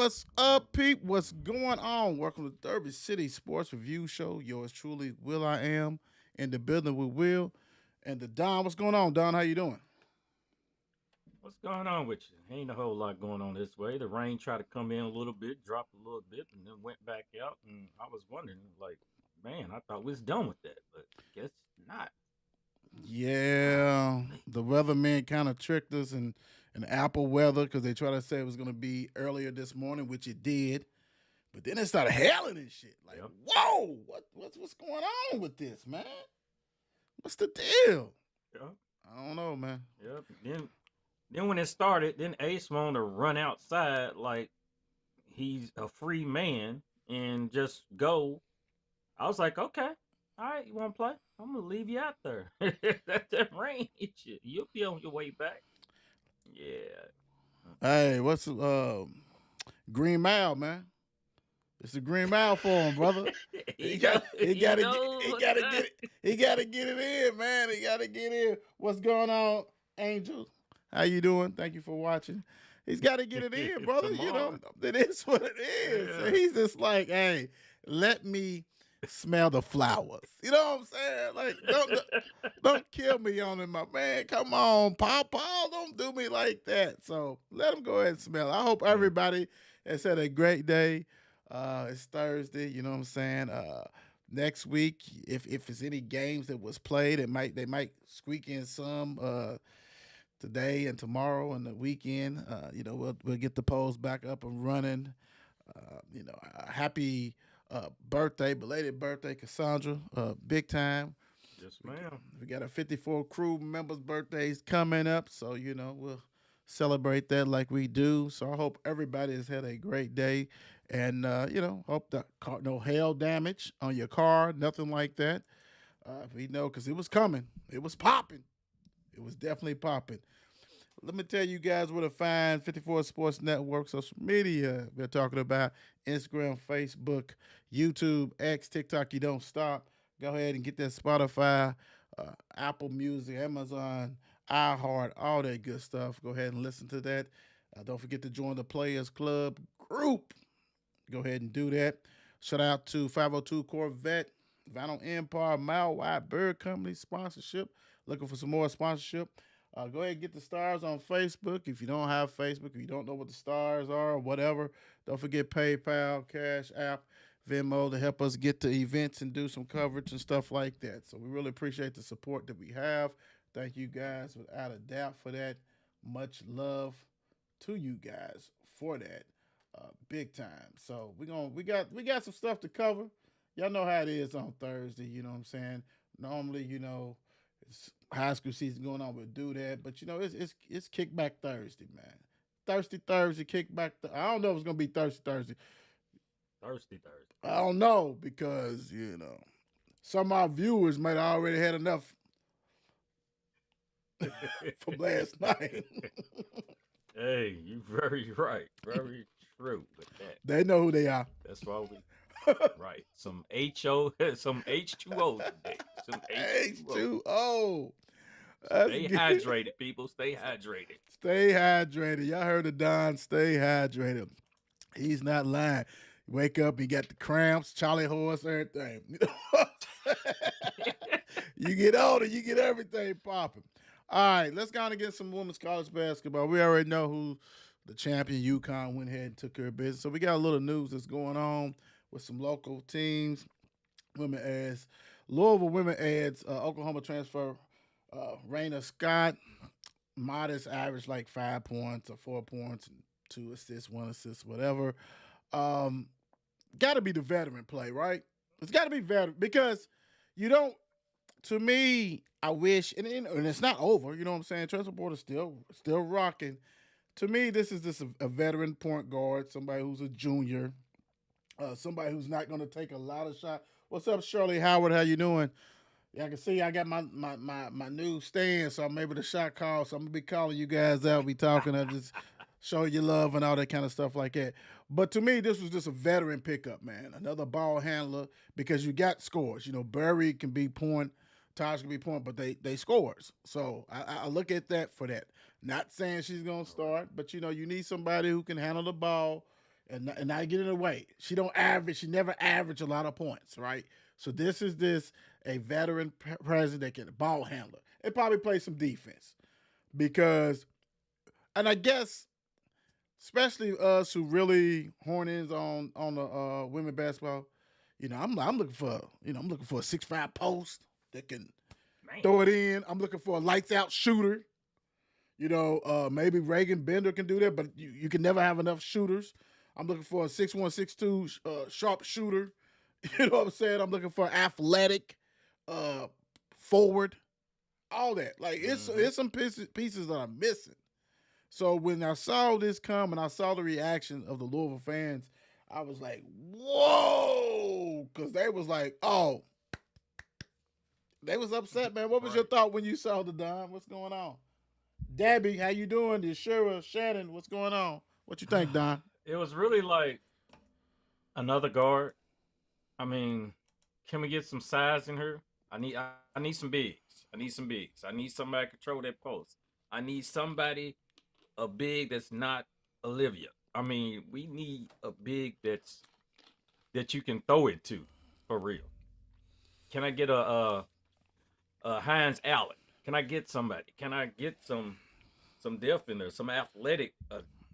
What's up, peep? What's going on? Welcome to Derby City Sports Review Show. Yours truly, Will I Am, in the building with Will and the Don. What's going on, Don? How you doing? What's going on with you? Ain't a whole lot going on this way. The rain tried to come in a little bit, dropped a little bit, and then went back out. And I was wondering, like, man, I thought we was done with that, but guess not. Yeah, Golly. the weatherman kind of tricked us and Apple weather because they tried to say it was going to be earlier this morning, which it did. But then it started hailing and shit. Like, Yep. whoa, what's going on with this, man? What's the deal? Yep. I don't know, man. Yep. Then when it started, then Ace wanted to run outside like he's a free man and just go. I was like, okay, all right, you want to play? I'm gonna leave you out there. that rain hit you. You'll be on your way back. Yeah. Hey, what's Green Mile, man? It's the Green Mile for him, brother. he know He he gotta knows he what's gotta up. get it. He gotta get it in, man. He gotta get in. What's going on, Angel? How you doing? Thank you for watching. He's got to get it in, brother. You know, Tomorrow. it is what it is. So Yeah. he's just like, hey, let me smell the flowers. You know what I'm saying? Like, don't kill me on it, my man. Come on, Paul, don't do me like that. So let him go ahead and smell it. I hope Yeah. everybody has had a great day. It's Thursday, you know what I'm saying? Next week, if it's any games that was played, they might squeak in some today and tomorrow and the weekend. We'll get the polls back up and running. Happy birthday, belated birthday, Cassandra. Big time. Yes, We ma'am. we got our 54 crew members' birthdays coming up, so we'll celebrate that like we do. So I hope everybody has had a great day, and hope the car, no hail damage on your car, nothing like that. We know because it was coming, it was popping, it was definitely popping. Let me tell you guys where to find 54 Sports Network social media. We're talking about Instagram, Facebook, YouTube, X, TikTok. You don't stop. Go ahead and get that Spotify, Apple Music, Amazon, iHeart, all that good stuff. Go ahead and listen to that. Don't forget to join the Players Club group. Go ahead and do that. Shout out to 502 Corvette, Vinyl Empire, Mile Wide Bird Company sponsorship. Looking for some more sponsorship. Go ahead and get the stars on Facebook. If you don't have Facebook, if you don't know what the stars are or whatever, don't forget PayPal, Cash App, Venmo to help us get to events and do some coverage and stuff like that. So we really appreciate the support that we have. Thank you guys without a doubt for that. Much love to you guys for that. Big time. So we got some stuff to cover. Y'all know how it is on Thursday, you know what I'm saying? Normally, it's high school season going on, we'll do that. But it's kickback Thursday, man. Thirsty Thursday, kickback. I don't know if it's gonna be Thirsty Thursday. Thirsty Thursday. I don't know because some of our viewers might have already had enough from last night. Hey, you very right. Very true with that. They know who they are. That's why we right. Some some H2O today. Some H2O. H2O. That's Stay good. hydrated, people. Stay hydrated. Stay hydrated. Y'all heard of Don. Stay hydrated. He's not lying. Wake up, he got the cramps, Charlie horse, everything. You know what I'm saying? You get older, you get everything popping. All right, let's go on and get some women's college basketball. We already know who the champion UConn went ahead and took care of business. So we got a little news that's going on with some local teams. Women ads. Louisville women ads Oklahoma transfer Raina Scott. Modest average like 5 points or 4 points and 2 assists, 1 assist, whatever. Um, got to be the veteran play, right? It's got to be veteran because you don't. To me, I wish, and it's not over. You know what I'm saying? Trevor Porter still rocking. To me, this is just a veteran point guard, somebody who's a junior, somebody who's not going to take a lot of shots. What's up, Shirley Howard? How you doing? Yeah, I can see I got my new stand, so I'm able to shot call. So I'm gonna be calling you guys out, be talking, I just show you love and all that kind of stuff like that. But to me, this was just a veteran pickup, man. Another ball handler because you got scores. Barry can be point, Taj can be point, but they scores. So I look at that for that. Not saying she's gonna All right. start, but you need somebody who can handle the ball and not get in the way. She don't average. She never average a lot of points, right? So this a veteran president that can ball handler. It probably play some defense because, and I guess especially us who really horn in on the women basketball. I'm looking for I'm looking for a 6'5" post that can Man. throw it in. I'm looking for a lights out shooter. Maybe Reagan Bender can do that, but you can never have enough shooters. I'm looking for a 6'1", 6'2", sharp shooter. You know what I'm saying? I'm looking for athletic forward. All that. Like it's some pieces that I'm missing. So when I saw this come and I saw the reaction of the Louisville fans, I was like, whoa, because they was like, oh, they was upset, man. What was your thought when you saw the Don? What's going on? Dabby, how you doing? Shira, Shannon, what's going on? What you think, Don? It was really like another guard. I mean, can we get some size in her? I need some bigs. I need some bigs. I need somebody to control that post. I need somebody a big that's not Olivia. I mean, we need a big that you can throw it to for real. Can I get a Hines Allen? Can I get somebody? Can I get some depth in there? Some athletic,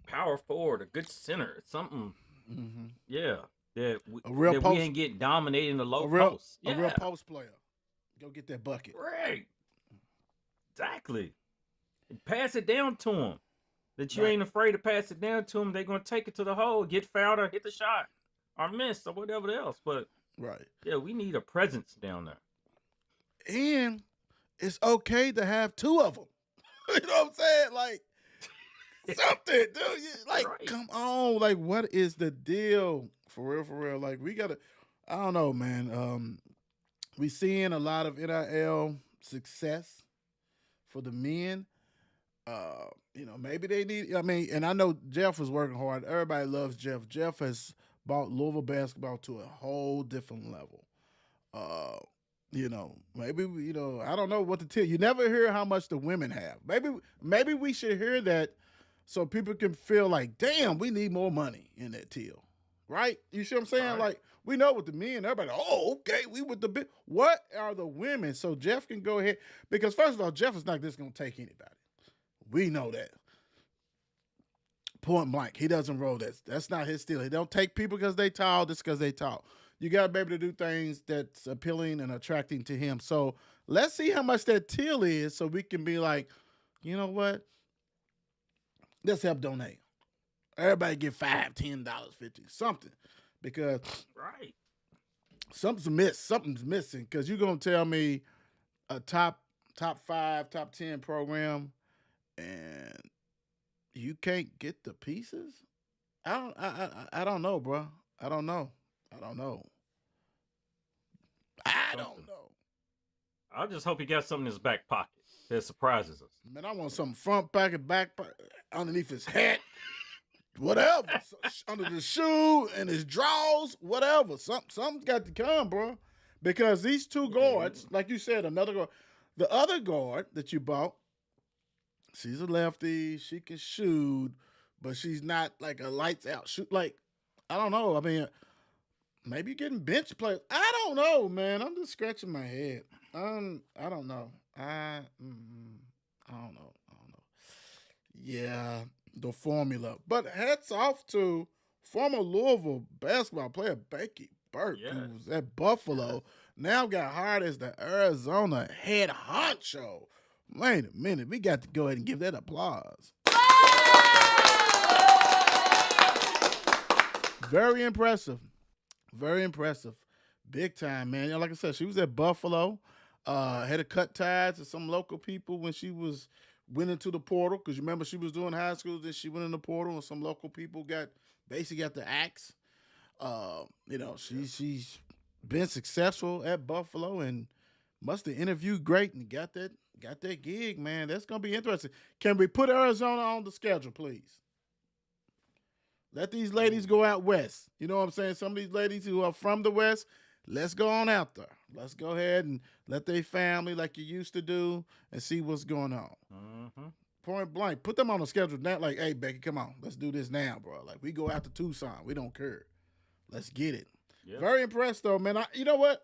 power forward, a good center, something. Mm-hmm. Yeah, A real that we post, ain't get dominated in the low a real, post. a real Yeah, post player. Go get that bucket. right. Exactly. And pass it down to them. That you Right, ain't afraid to pass it down to them. They're gonna take it to the hole, get fouled, or hit the shot, or miss, or whatever else. But right. yeah, we need a presence down there. And it's okay to have two of them. You know what I'm saying? Like something, dude. Like, Right. come on. Like, what is the deal? For real, for real. Like, we gotta. I don't know, man. We seeing a lot of NIL success for the men. Maybe they need. I mean, and I know Jeff is working hard. Everybody loves Jeff. Jeff has brought Louisville basketball to a whole different level. Maybe I don't know what to tell you. You never hear how much the women have. Maybe we should hear that so people can feel like, damn, we need more money in that deal, right? You see what I'm saying? Right. Like we know with the men, everybody, oh, okay, we with the big. What are the women? So Jeff can go ahead because first of all, Jeff is not just going to take anybody. We know that. Point blank. He doesn't roll that. That's not his style. He don't take people because they tall, just because they tall. You got to be able to do things that's appealing and attracting to him. So let's see how much that till is so we can be like, you know what? Let's help donate. Everybody get $5, $10, 50, something. Because Right. something's missing. Because you're gonna tell me a top 5, top 10 program and you can't get the pieces? I don't know, bro. I don't know. I don't know. I don't Something. know. I just hope he got something in his back pocket that surprises us. Man, I want some front pocket, back pocket, underneath his hat, whatever. Under the shoe and his drawers, whatever. Something's got to come, bro. Because these two guards, like you said, another guard, the other guard that you bought, she's a lefty. She can shoot, but she's not like a lights out shoot. Like, I don't know. I mean, maybe you're getting bench players. I don't know, man. I'm just scratching my head. I don't know. I don't know. I don't know. Yeah, the formula. But hats off to former Louisville basketball player Becky Burke, Yes. who was at Buffalo. Yes. Now got hired as the Arizona head honcho. Wait a minute. We got to go ahead and give that applause. Very impressive. Very impressive. Big time, man. Like I said, she was at Buffalo. Had to cut ties to some local people when she went into the portal. Because you remember she was doing high school, then she went in the portal, and some local people basically got the axe. She's been successful at Buffalo and must have interviewed great and got that gig, man. That's gonna be interesting. Can we put Arizona on the schedule, please? Let these ladies go out west. You know what I'm saying? Some of these ladies who are from the west, let's go on out there. Let's go ahead and let their family like you used to do and see what's going on. Mm-hmm. Point blank. Put them on the schedule now. Like, hey, Becky, come on. Let's do this now, bro. Like, we go after Tucson. We don't care. Let's get it. Yeah. Very impressed, though, man. You know what?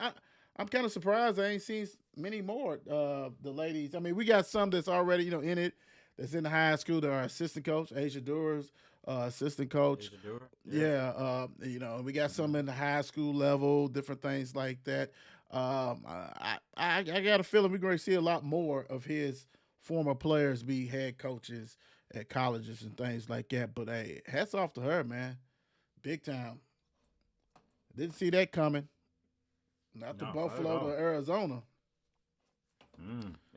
I'm kind of surprised I ain't seen many more the ladies. I mean, we got some that's already, in it, that's in the high school. That are assistant coach, Asia Doers, assistant coach. Asia Dura. We got some in the high school level, different things like that. I got a feeling we're going to see a lot more of his former players be head coaches at colleges and things like that. But hey, hats off to her, man. Big time. Didn't see that coming. Not to No, not at Buffalo to all. Arizona.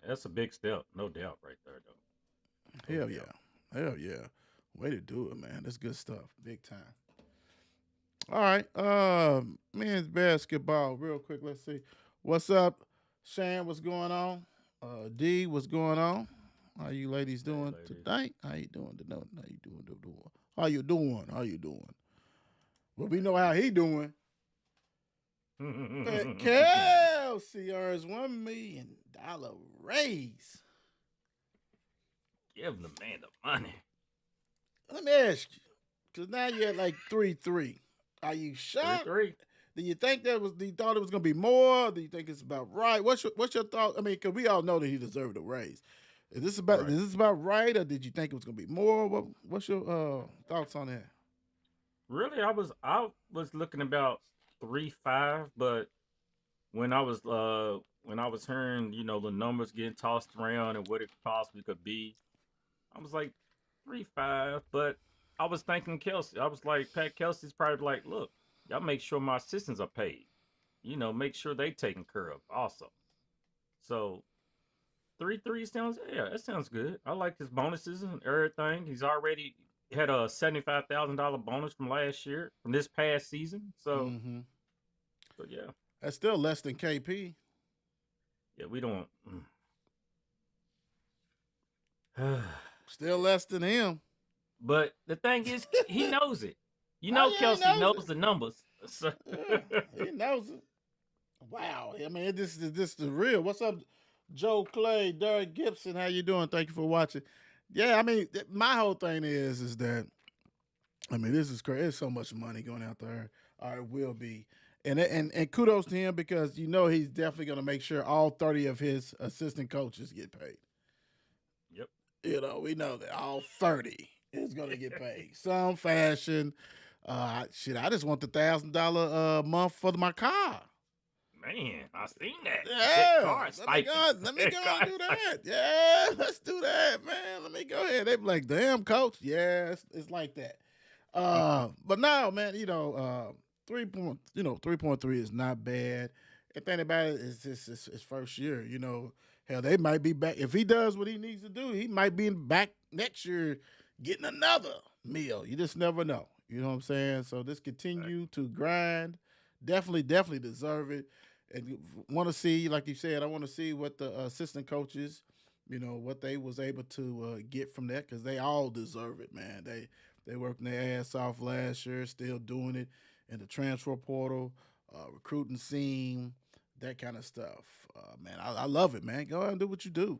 That's a big step, no doubt, right there, though. No Hell doubt. yeah. Hell yeah. Way to do it, man. That's good stuff. Big time. All right. Men's basketball, real quick. Let's see. What's up, Shan? What's going on? D, what's going on? How you ladies Hey, doing ladies. tonight? How you doing tonight? How you doing? How you doing? How you doing? Well, we know how he doing. But Kelsey earns $1 million raise. Give the man the money. Let me ask you, because now you're at like 3-3. Are you shocked? 3-3. Do you think do you thought it was gonna be more? Do you think it's about right? What's your thought? I mean, because we all know that he deserved a raise. Right. Is this about right, or did you think it was gonna be more? What's your thoughts on that? Really, I was looking about 3-5, but when I was hearing, the numbers getting tossed around and what it possibly could be, I was like 3-5. But I was thinking Kelsey. I was like, Pat Kelsey's probably like, look, y'all make sure my assistants are paid. Make sure they taken care of also. So 3-3 sounds, yeah, that sounds good. I like his bonuses and everything. He's already had a $75,000 bonus from last year, from this past season. So, Mm-hmm. so yeah, That's still less than KP. yeah, we don't. Yeah. Still less than him. But the thing is, he knows it. Oh yeah, he Kelsey knows knows it. the numbers. So Yeah, he knows it. Wow. I mean, this is real. What's up, Joe Clay, Derek Gibson? How you doing? Thank you for watching. Yeah, I mean, my whole thing is that I mean, this is crazy. There's so much money going out there. Or it will be. And kudos to him because he's definitely going to make sure all 30 of his assistant coaches get paid. yep. We know that all 30 is going to get paid. Some fashion. I just want the $1,000 month for my car. Man, I seen that. That Yeah, car stipend. let me That go car and do that. stipend. Yeah, let's do that, man. Let me go ahead. They be like, damn, coach. Yeah, it's like that. But now, man, 3.3 is not bad. And think about it, it's just his first year. Hell, they might be back if he does what he needs to do. He might be back next year getting another meal. You just never know. You know what I'm saying? So just continue to grind. Definitely deserve it. And want to see, like you said, I want to see what the assistant coaches, what they was able to get from that because they all deserve it, man. They worked their ass off last year, still doing it in the transfer portal, recruiting scene, that kind of stuff. Man, I love it, man. Go ahead and do what you do.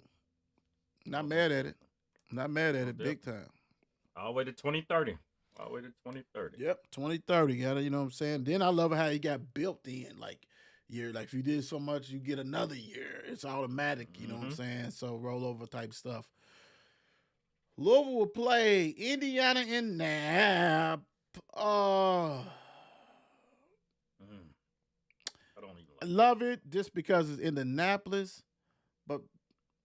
Not Oh, mad at it. Not mad at most it. Big definitely. time. All the way to 2030. All the way to 2030. Yep, 2030. Got it. You know what I'm saying? Then I love how he got built in. Like, if you did so much, you get another year. It's automatic. You know what I'm Mm-hmm. saying? So rollover type stuff. Louisville will play Indiana in Nap. Uh, Mm. I don't even I like that love game. it just because it's Indianapolis, but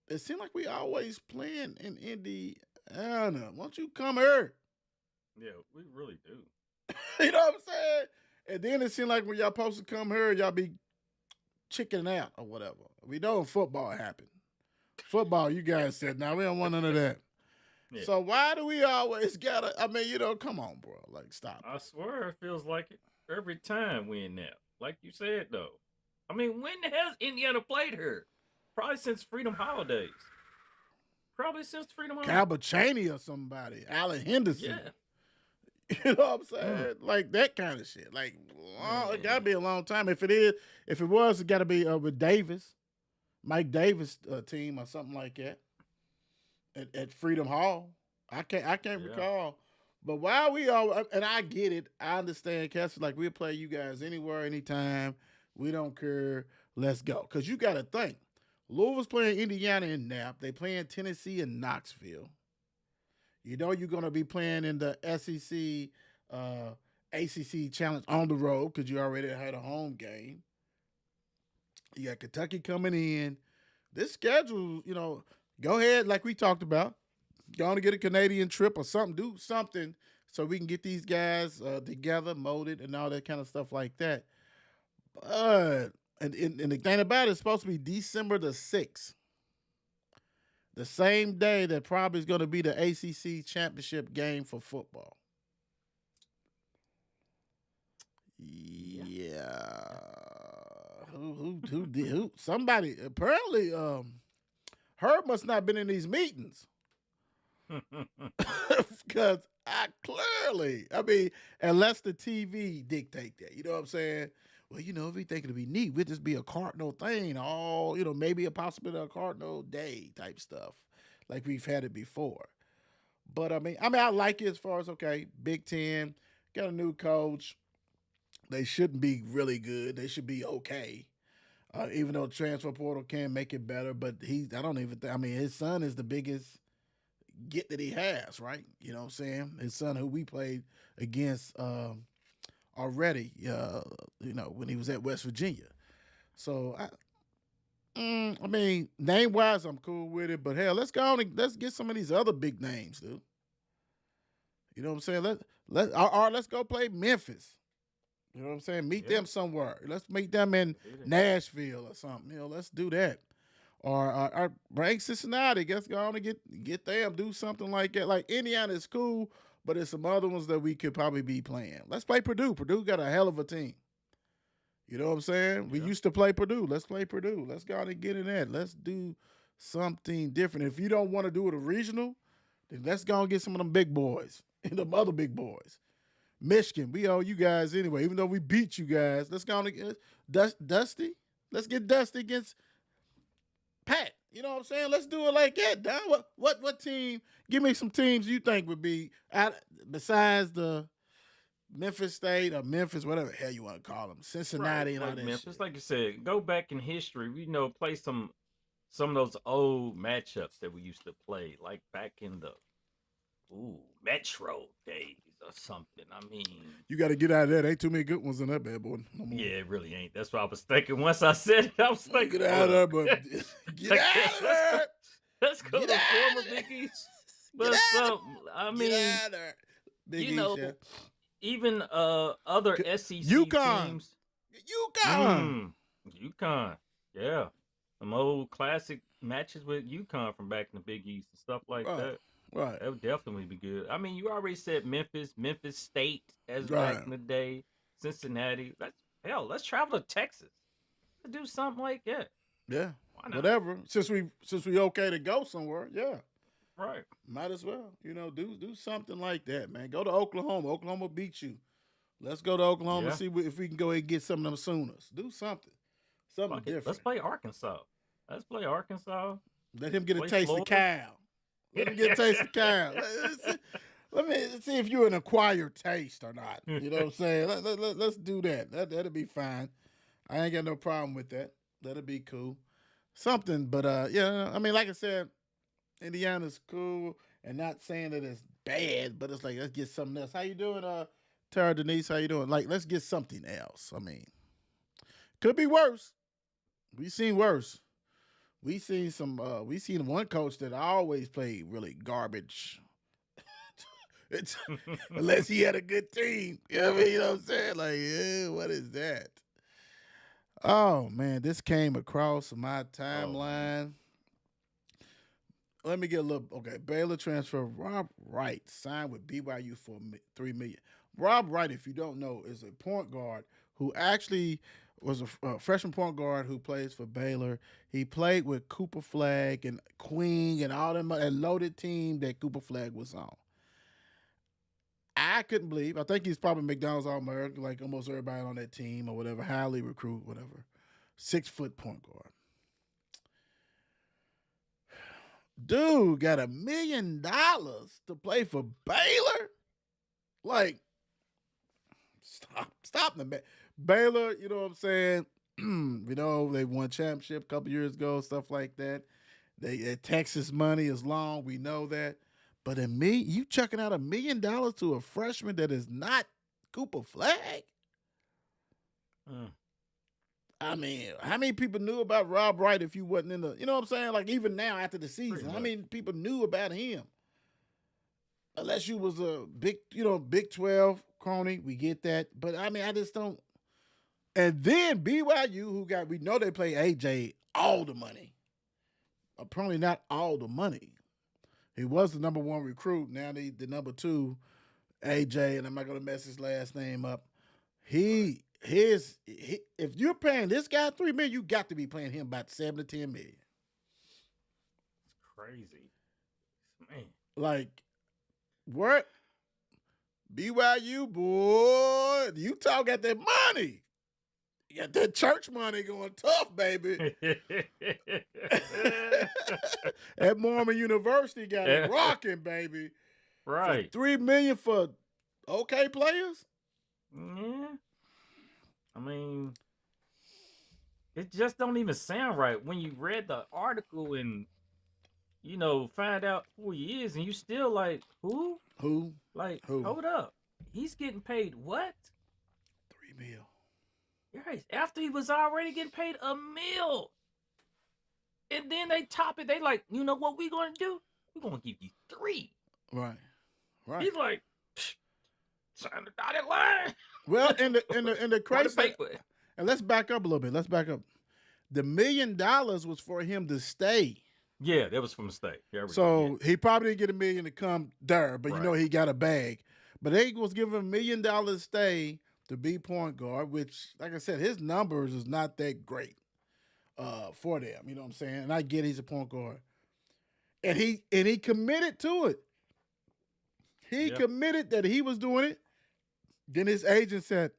it seems like we always playing in Indiana. Why don't you come here? Yeah, we really do. You know what I'm saying? And then it seems like when y'all supposed to come here, y'all be chickening out or whatever. We know football happened. Football, you guys said, now we don't want none of that. Yeah. So why do we always gotta? I mean, come on, bro. Like, stop I it. swear it feels like it every time we in there. Like you said though. I mean, when the hell's Indiana played her? Probably since Freedom Holidays. Probably since Freedom Holidays. Calbert Cheney or somebody, Allen Henderson. Yeah. You know what I'm Mm. saying? Like that kind of shit. Like, it gotta Man. be a long time. If it was, it gotta be with Davis, Mike Davis team or something like that. at Freedom Hall. I can't Yeah. recall. But while we all and I get it, I understand. Cass like we'll play you guys anywhere, anytime. We don't care. Let's go. Cause you got to think, Louisville's playing Indiana in Nap. They playing Tennessee in Knoxville. You know you're gonna be playing in the SEC, ACC Challenge on the road because you already had a home game. You got Kentucky coming in. This schedule, go ahead like we talked about. Go on to get a Canadian trip or something. Do something so we can get these guys together, molded, and all that kind of stuff like that. But and the thing about it, it's supposed to be December the 6th, the same day that probably is going to be the ACC championship game for football. Yeah. Yeah. Who did who? Somebody apparently. Herb must not have been in these meetings because I mean, unless the TV dictate that, you know what I'm saying? Well, if we think it'll be neat, we'll just be a Cardinal thing, all maybe a possibility of a Cardinal day type stuff, like we've had it before. But I like it as far as okay, Big Ten got a new coach. They shouldn't be really good. They should be okay. Even though transfer portal can make it better, but I don't even think. I mean, his son is the biggest get that he has, right? You know what I'm saying? His son, who we played against already, when he was at West Virginia. So, I mean, name wise, I'm cool with it. But hell, let's go on and let's get some of these other big names, dude. You know what I'm saying? Let's go play Memphis. You know what I'm saying? Meet Yeah. them somewhere. Let's meet them in Let's do that. Nashville or something. Let's do that. Or break Cincinnati. Let's go on and get them. Do something like that. Like Indiana is cool, but there's some other ones that we could probably be playing. Let's play Purdue. Purdue got a hell of a team. You know what I'm saying? We Yeah. used to play Purdue. Let's play Purdue. Let's go on and get in that. Let's do something different. If you don't want to do it a regional, then let's go and get some of them big boys and them other big boys. Michigan, we owe you guys anyway. Even though we beat you guys, let's go on and get Dusty. Let's get Dusty against Pat. You know what I'm saying? Let's do it like that, Don. What team? Give me some teams you think would be out besides the Memphis State or Memphis, whatever the hell you want to call them, Right. Cincinnati and all Like that Memphis, shit. like you said, go back in history. We play some of those old matchups that we used to play, like back in the Metro days or something. I mean, You got to get out of that. Ain't too many good ones in that bad boy no more. yeah, it really ain't. That's what I was thinking. Once I said it, I was thinking, Get out hold of there, up. but get Like, out of let's go. there. Let's go Get to out former of there. Big East. Get But out of some, I Get mean, out of there. Big you East, yeah. know, even other SEC UConn. teams. UConn. UConn, yeah, some old classic matches with UConn from back in the Big East and stuff like Right. that. Right. That would definitely be good. I mean, you already said Memphis State as Right. back in the day, Cincinnati. Let's travel to Texas to do something like that. Yeah. Why not? Whatever. Since we okay to go somewhere, yeah. Right. Might as well. Do something like that, man. Go to Oklahoma. Oklahoma beat you. Let's go to Oklahoma and Yeah. see if we can go ahead and get some of them Sooners. Do something. Something Fuck it. Let's different. play Arkansas. Let's play Arkansas. Let him get a Play taste of Florida. Cal. Let him get a taste of Cal. Let me see if you're an acquired taste or not. You know what I'm saying? Let's do that. That'll be fine. I ain't got no problem with that. That'll be cool. Something, but yeah, I mean, like I said, Indiana's cool, and not saying that it's bad, but it's like let's get something else. How you doing, Tara Denise? How you doing? Like, let's get something else. I mean, could be worse. We seen worse. We seen some. We seen one coach that always played really garbage. It's unless he had a good team. You know what I'm saying? Like, yeah, what is that? Oh man, this came across my Oh, timeline. Let me get a little. Okay, Baylor transfer Rob Wright signed with BYU for $3 million. Rob Wright, if you don't know, is a point guard who actually was a freshman point guard who plays for Baylor. He played with Cooper Flag and Queen and all them a loaded team that Cooper Flag was on. I couldn't believe. I think he's probably McDonald's All American, like almost everybody on that team or whatever, highly recruit, whatever. 6 foot point guard. Dude got $1 million to play for Baylor. Like, stop the man. Baylor, you know what I'm saying? We know they won championship a couple years ago, stuff like that. Texas money is long. We know that. But you chucking out $1 million to a freshman that is not Cooper Flag? Mm, I mean, how many people knew about Rob Wright if you wasn't in the, you know what I'm saying? Like even now after the pretty season, how much. many people knew about him? Unless you was a Big 12 crony, we get that. But I mean, I just don't. And then BYU, we know they play AJ all the money. Apparently not all the money. He was the number one recruit. Now the number two, AJ, and I'm not gonna mess his last name up. If you're paying this guy $3 million, you got to be paying him about $7 to $10 million. It's crazy, man. Like what? BYU boy, Utah got that money. You got that church money going tough, baby. At Mormon University got it rocking, baby. Right. For $3 million for okay players? Yeah. I mean, it just don't even sound right when you read the article and find out who he is, and you still like, who? Who? Like, Who? hold up. He's getting paid what? $3 million. Right. After he was already getting paid $1 million. And then they top it. They like, you know what we gonna do? We're gonna give you $3 million. Right. Right. He's like, sign the dotted line. Well, in the For the crazy, paper. and let's back up a little bit. Let's back up. The $1 million was for him to stay. Yeah, that was from the state. So he probably didn't get $1 million to come there, but Right. he got a bag. But they was giving him $1 million to stay to be point guard, which, like I said, his numbers is not that great for them. You know what I'm saying? And I get he's a point guard, and he committed to it. He committed that he was doing it. Then his agent said,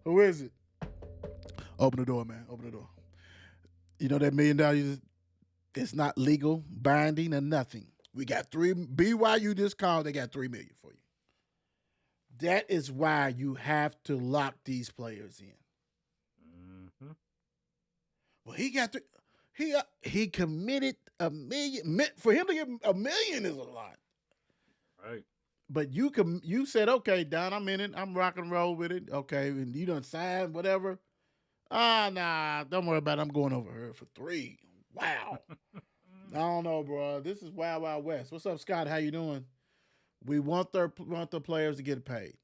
"Who is it? Open the door, man. Open the door. You know that $1 million, it's not legal, binding, or nothing. We got BYU just called, they got $3 million for you. That is why you have to lock these players in." Mm-hmm. Well, he committed $1 million. For him to get $1 million is a lot. Right. But you said, okay, Don, I'm in it. I'm rock and roll with it. Okay, and you done signed whatever. Nah, don't worry about it. I'm going over here for $3 million. Wow. I don't know, bro. This is Wild Wild West. What's up, Scott? How you doing? We want the players to get paid,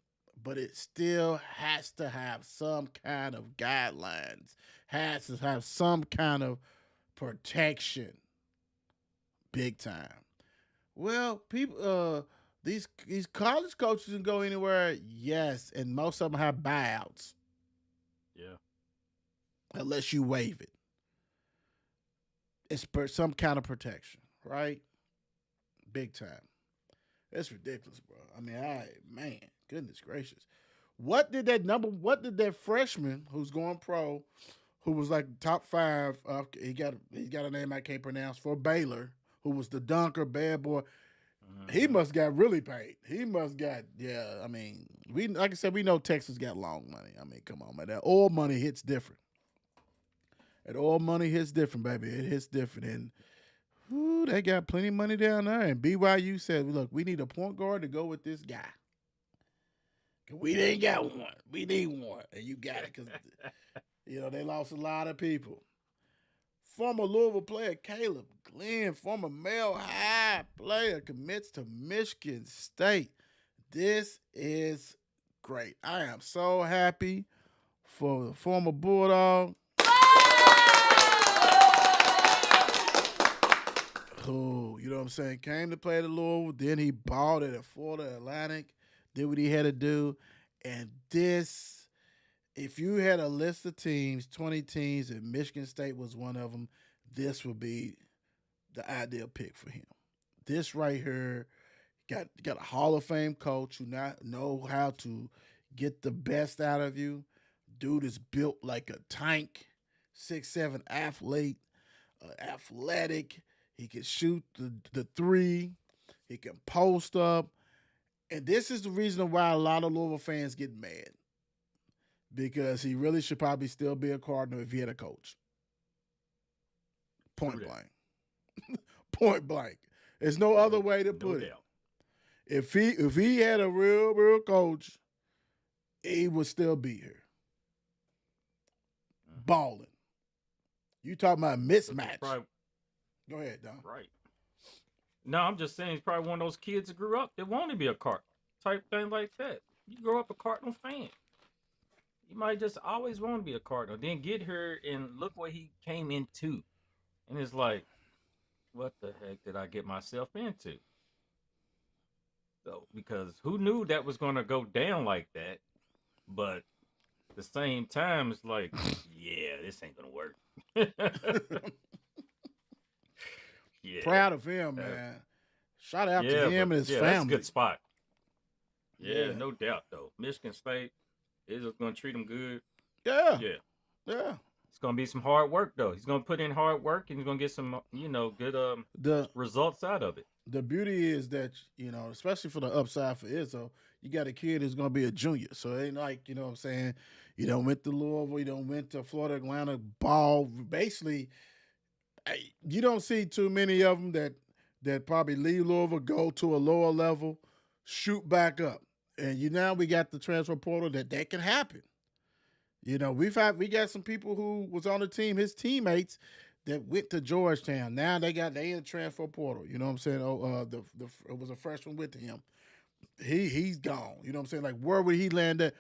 but it still has to have some kind of guidelines. Has to have some kind of protection. Big time. Well, people, these college coaches can go anywhere. Yes, and most of them have buyouts. Yeah. Unless you waive it. It's some kind of protection, right? Big time. That's ridiculous, bro. I mean, man, goodness gracious. What did that freshman who's going pro, who was like top 5, he got a name I can't pronounce, for Baylor, who was the dunker, bad boy. He must got really paid. He must got, yeah, I mean, like I said, we know Texas got long money. I mean, come on, man. That oil money hits different. That oil money hits different, baby. It hits different. And they got plenty of money down there. And BYU said, look, we need a point guard to go with this guy. We ain't got one. We need one. And you got it because, they lost a lot of people. Former Louisville player Caleb Glenn, former Mile High player, commits to Michigan State. This is great. I am so happy for the former Bulldog. Who, you know what I'm saying, came to play at Louisville, then he balled it at Florida Atlantic, did what he had to do. And this, if you had a list of teams, 20 teams, and Michigan State was one of them, this would be the ideal pick for him. This right here, got a Hall of Fame coach who know how to get the best out of you. Dude is built like a tank, 6'7" athlete. athletic. He can shoot the three. He can post up. And this is the reason why a lot of Louisville fans get mad because he really should probably still be a Cardinal if he had a coach. Point blank. Point blank. There's no other way to put it. If he had a real coach, he would still be here. Balling. You talking about mismatch. Go ahead, Don. Right. No, I'm just saying he's probably one of those kids that grew up that wanted to be a Cardinal type thing like that. You grow up a Cardinal fan. You might just always want to be a Cardinal. Then get here and look what he came into. And it's like, what the heck did I get myself into? So, because who knew that was going to go down like that? But at the same time, it's like, yeah, this ain't going to work. Yeah. Proud of him, man. Shout out to him and his family. That's a good spot. Yeah, no doubt, though. Michigan State is going to treat him good. Yeah. It's going to be some hard work, though. He's going to put in hard work, and he's going to get some, good results out of it. The beauty is that, especially for the upside for Izzo, you got a kid who's going to be a junior. So it ain't like, you know what I'm saying, you don't went to Louisville, you don't went to Florida Atlanta, ball. Basically, you don't see too many of them that probably leave Louisville, go to a lower level, shoot back up. And now we got the transfer portal that can happen. We got some people who was on the team, his teammates that went to Georgetown. Now they in the transfer portal. You know what I'm saying? It was a freshman with him. He's gone. You know what I'm saying? Like, where would he land at?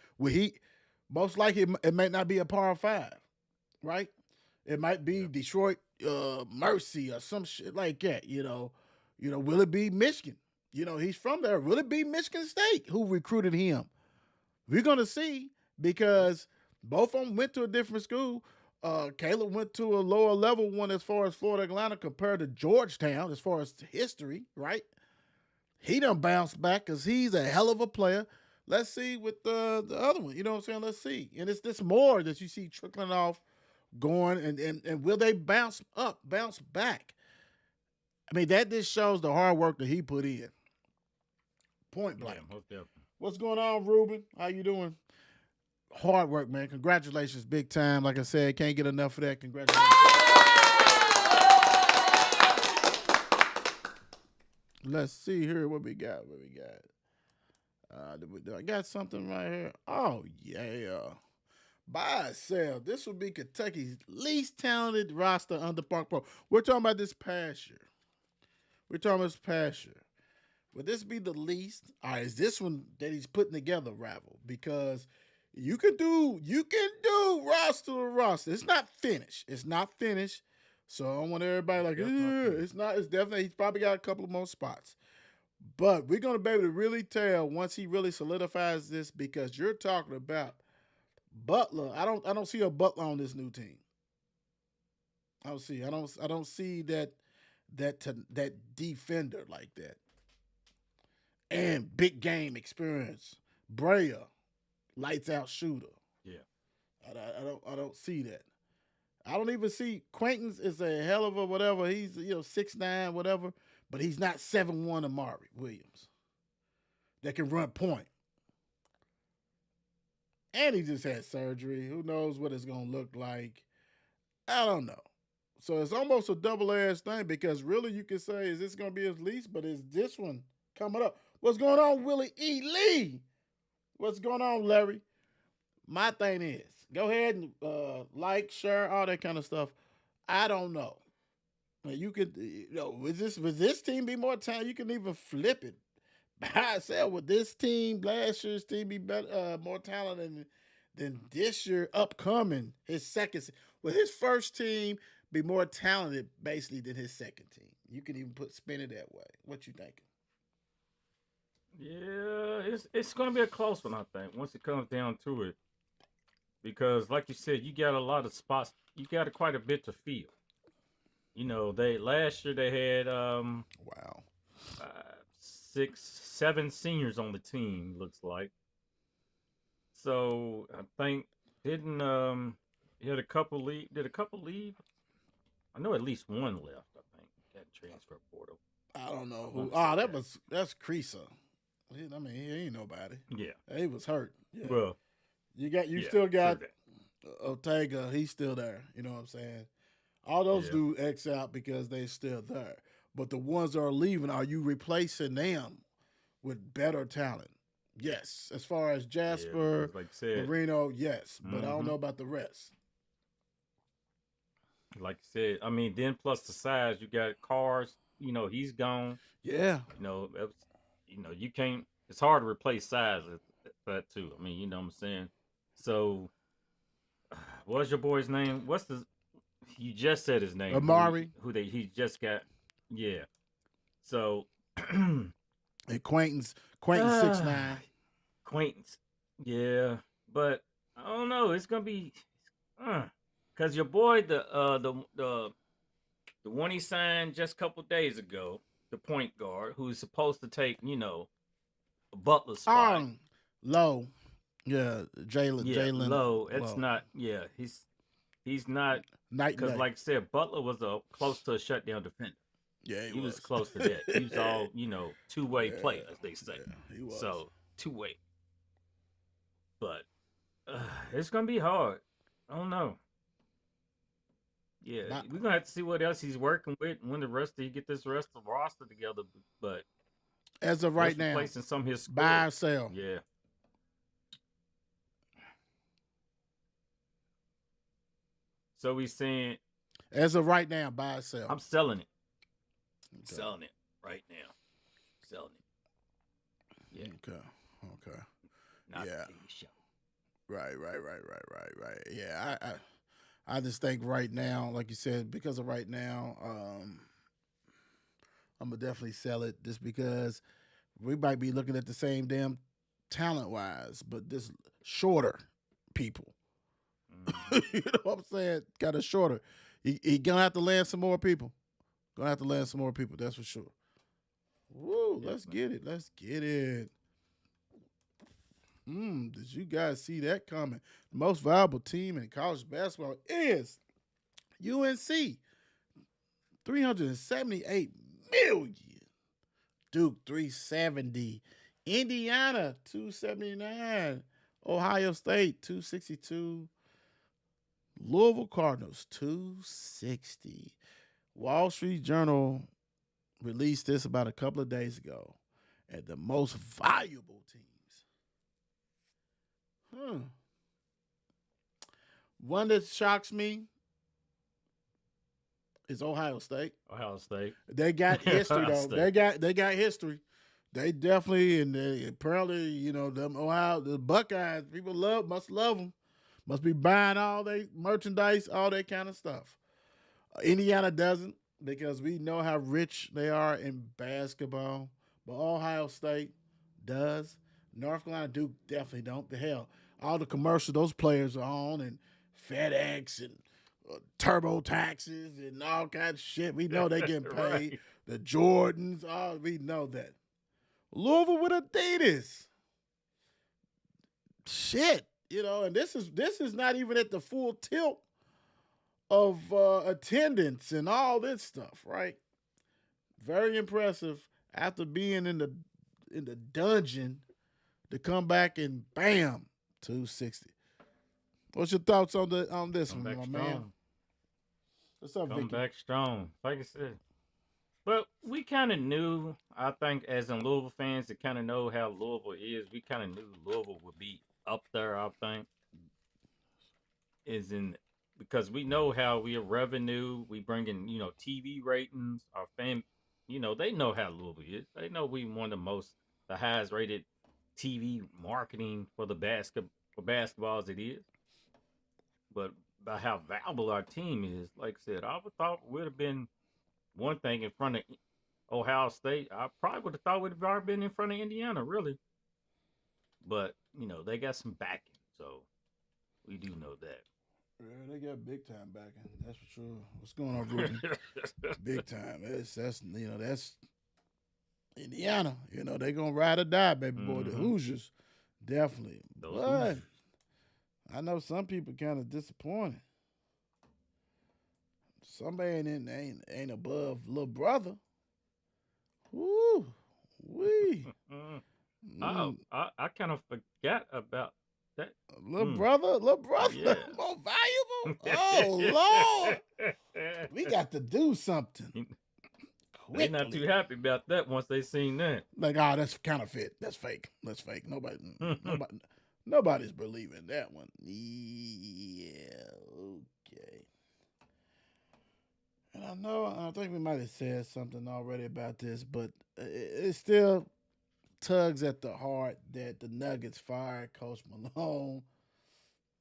Most likely it might not be a Power 5, right? It might be Detroit Mercy or some shit like that. Will it be Michigan? He's from there. Will it be Michigan State who recruited him? We're gonna see because both of them went to a different school. Caleb went to a lower level one as far as Florida Atlanta compared to Georgetown as far as history, right? He done bounced back because he's a hell of a player. Let's see with the other one. You know what I'm saying? Let's see. And it's this more that you see trickling off, going, and will they bounce back? I mean, that just shows the hard work that he put in. Point blank. Yeah, most definitely. What's going on, Ruben? How you doing? Hard work, man. Congratulations, big time. Like I said, can't get enough of that. Congratulations. Let's see here what we got. I got something right here. Oh, yeah. By itself, this would be Kentucky's least talented roster under Park Pro. We're talking about this past year. Would this be the least? All right, is this one that he's putting together, Ravel? Because you can do roster to roster. It's not finished. So I don't want everybody like, it's not. It's definitely, he's probably got a couple of more spots. But we're going to be able to really tell once he really solidifies this, because you're talking about Butler. I don't see a Butler on this new team. I don't see that defender like that. And big game experience. Brea, lights out shooter. Yeah. I don't see that. I don't even see Quaintance is a hell of a whatever. He's 6'9", whatever, but he's not 7'1" Amari Williams that can run point. And he just had surgery. Who knows what it's gonna look like? I don't know. So it's almost a double-edged thing, because really you could say, is this gonna be his least? But is this one coming up? What's going on, Willie E. Lee? What's going on, Larry? My thing is, go ahead and like, share, all that kind of stuff. I don't know. You could, would this team be more talented? You can even flip it by itself. Would this team, last year's team, be better, more talented than this year upcoming? His second, will his first team be more talented basically than his second team? You can even spin it that way. What you thinking? Yeah, it's going to be a close one, I think, once it comes down to it. Because, like you said, you got a lot of spots. You got quite a bit to fill. Last year they had 6, 7 seniors on the team. Looks like. So I think he had a couple leave. Did a couple leave? I know at least one left. I think that transfer portal. I don't know I who. want to say Oh, that. that's Creaser. I mean, he ain't nobody. Yeah. He was hurt. Yeah, Well. you Yeah. still True got that. Ortega. He's still there. You know what I'm saying? All those Yeah. do X out because they still there. But the ones that are leaving, are you replacing them with better talent? Yes. As far as Yeah. Jasper, Because like I said. Marino, yes. But I don't Mm-hmm. know about the rest. Like I said. I mean, then plus the size, you got cars. He's gone. Yeah. That was, you can't. It's hard to replace size at that too. I mean, what I'm saying. So, what's your boy's name? What's the? You just said his name. Amari, He just got. Yeah. So, Quaintance 6'9". acquaintance. Yeah, but I don't know. It's gonna be, cause your boy, the one he signed just a couple days ago, the point guard who's supposed to take a Butler spot. Low. Yeah, Yeah, Jalen low. It's Low. not. Yeah, he's not. Night and Cause day. like I said, Butler was close to a shutdown defender. Yeah, He was close to that. He was all two-way Yeah, play, as they say. yeah, he was. So two-way. But it's gonna be hard. I don't know. Yeah, Not, we're gonna have to see what else he's working with when he get this rest of the roster together. But as of right just now, replacing some of his buy or scores. sell. Yeah. So he's saying As of right now, buy or sell. I'm selling it. Okay. Selling it right now. Selling it. Yeah. Okay. Not Yeah. the TV show. Right. Yeah, I just think right now, like you said, because of right now, I'm gonna definitely sell it just because we might be looking at the same damn talent wise, but just shorter people. Mm-hmm. You know what I'm saying? Kind of shorter. He gonna have to land some more people. That's for sure. Woo, let's get it. Did you guys see that coming? The most valuable team in college basketball is UNC. 378 million. Duke 370. Indiana 279. Ohio State 262. Louisville Cardinals 260. Wall Street Journal released this about a couple of days ago at the most valuable teams. One that shocks me is Ohio State. Ohio State. They got history Ohio though. State. They got history. They definitely and apparently them the Buckeyes people must love them. Must be buying all their merchandise, all that kind of stuff. Indiana doesn't because we know how rich they are in basketball. But Ohio State does. North Carolina Duke definitely don't. The hell, all the commercials those players are on and FedEx and turbo taxes and all kinds of shit. We know they getting paid. Right. The Jordans, we know that. Louisville with Adidas. Shit, and this is not even at the full tilt of attendance and all this stuff, right? Very impressive after being in the dungeon to come back and bam, 260. What's your thoughts on this Come one, back my strong. man? What's up, Come Vicky? back strong. Like I said. But we kind of knew, I think, as in Louisville fans that kind of know how Louisville is, we kind of knew Louisville would be up there, I think. Because we know how we have revenue, we bring in, TV ratings, our fan, they know how Louisville is. They know we one of the highest rated TV marketing for basketball as it is. But by how valuable our team is, like I said, I would thought would have been one thing in front of Ohio State. I probably would have thought we'd have already been in front of Indiana, really. But, they got some backing, so we do know that. Yeah, they got big time backing. That's for sure. What's going on, Ruben? Big time. That's Indiana. They gonna ride or die, baby boy. The Hoosiers, definitely. But I know some people kind of disappointed. somebody ain't above little brother. Woo, wee. Oh, Mm, I kind of forgot about that. Mm, little brother, yeah. more valuable. Oh Lord, we got to do something They not too quickly. happy about that once they seen that. Like, that's counterfeit. That's fake. That's fake. Nobody's believing that one. Yeah, okay. And I think we might have said something already about this, but it still tugs at the heart that the Nuggets fired Coach Malone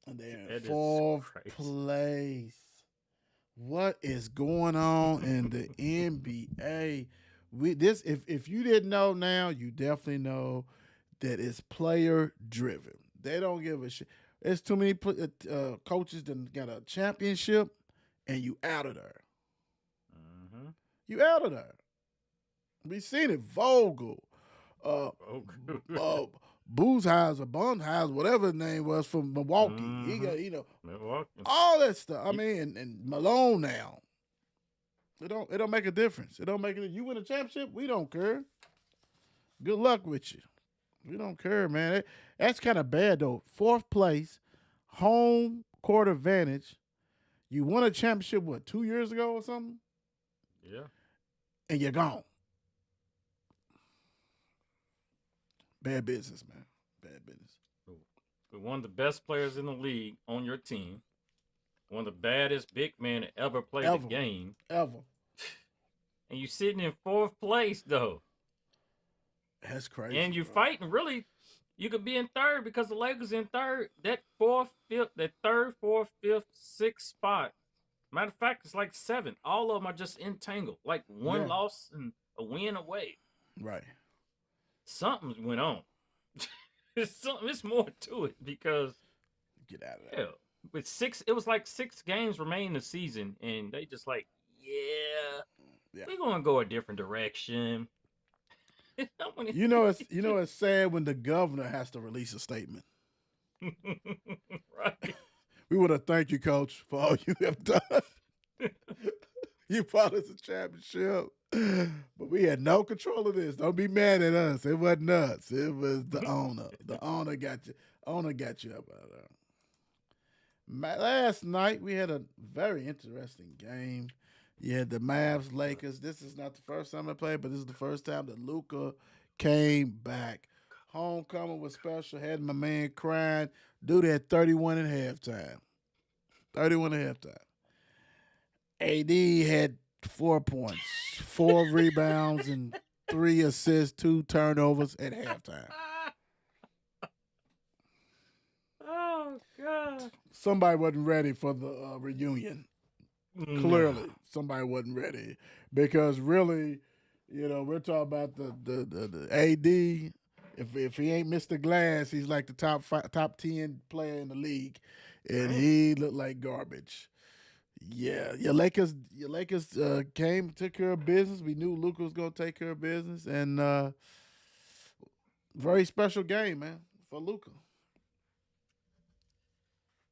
and they're in That is fourth crazy. place. What is going on in the NBA? If you didn't know now, you definitely know that it's player driven. They don't give a shit. There's too many coaches that got a championship, and you out of there. Mm-hmm. You out of there. We seen it. Vogel, uh, Oh, uh, Bunheiser, whatever his name was from Milwaukee. He mm-hmm. got Milwaukee. all that stuff. I He, mean, and Malone now. It don't make a difference. It don't make it. You win a championship, we don't care. Good luck with you. We don't care, man. That's kind of bad though. Fourth place, home court advantage. You won a championship what 2 years ago or something, yeah. and you're gone. Bad business, man. Bad business. With one of the best players in the league on your team, one of the baddest big men to ever play the Ever, game, ever. and you sitting in fourth place though, That's crazy, and you bro. fighting really. You could be in third because the Lakers in third. That fourth, fifth, that third, fourth, fifth, sixth spot. Matter of fact, it's like seven. All of them are just entangled, like one Yeah, loss and a win away. right. Something went on. It's more to it because Get out of there. hell, with six, it was like 6 games remaining the season, and they just like, yeah, Yeah. we're gonna go a different direction. It's sad when the governor has to release a statement. Right. We want to thank you, Coach, for all you have done. You brought us a championship, but we had no control of this. Don't be mad at us. It wasn't us. It was the owner. The owner got you. Owner got you up out there. Last night we had a very interesting game. You had the Mavs Lakers. This is not the first time they played, but this is the first time that Luka came back. Homecoming was special. Had my man crying. Dude had 31 at halftime. 31 at halftime. AD had 4 points, 4 rebounds, and 3 assists, 2 turnovers at halftime. Oh God. Somebody wasn't ready for the reunion. No. Clearly, somebody wasn't ready because really, we're talking about the AD. If he ain't Mr. Glass, he's like the top 10 player in the league, and he looked like garbage. Yeah, your Lakers came, took care of business. We knew Luka was gonna take care of business, and very special game, man, for Luka.